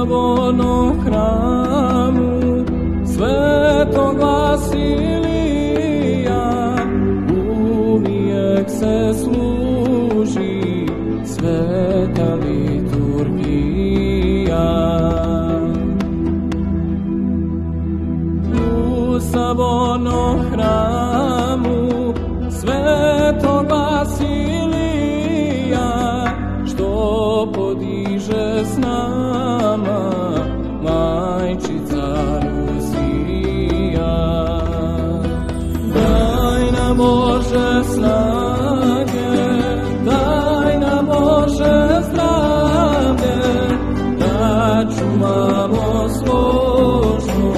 Savonom hramu svetog Vasilija uvijek se služi sveta liturgija. U Savonom hramu svetog Vasilija što podiže s nama majčica Luzija. Daj nam Bože snage, daj nam Bože zdravlje, da čuvamo složno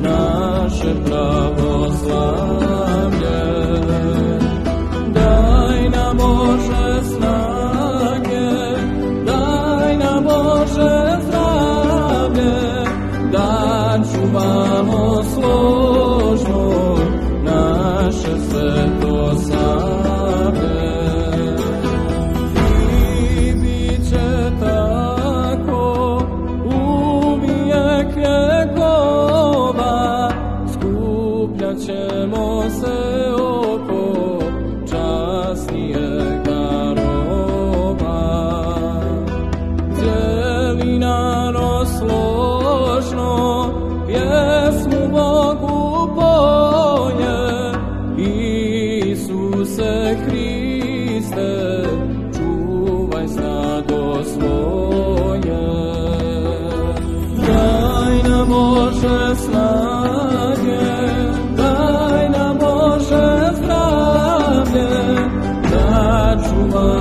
naše pravoslavlje. Daj nam Bože snage, daj nam Bože zdravlje, da čuvamo složno naše svetosavlje. I bit će tako uvijek vjekova, skupljat ćemo se oko časnijega roba. Cijeli narod složno pjesmu Bogu poje, Isuse Hriste, čuvaj stado svoje. Daj nam Bože snage, daj nam Bože zdravlje, da čuvamo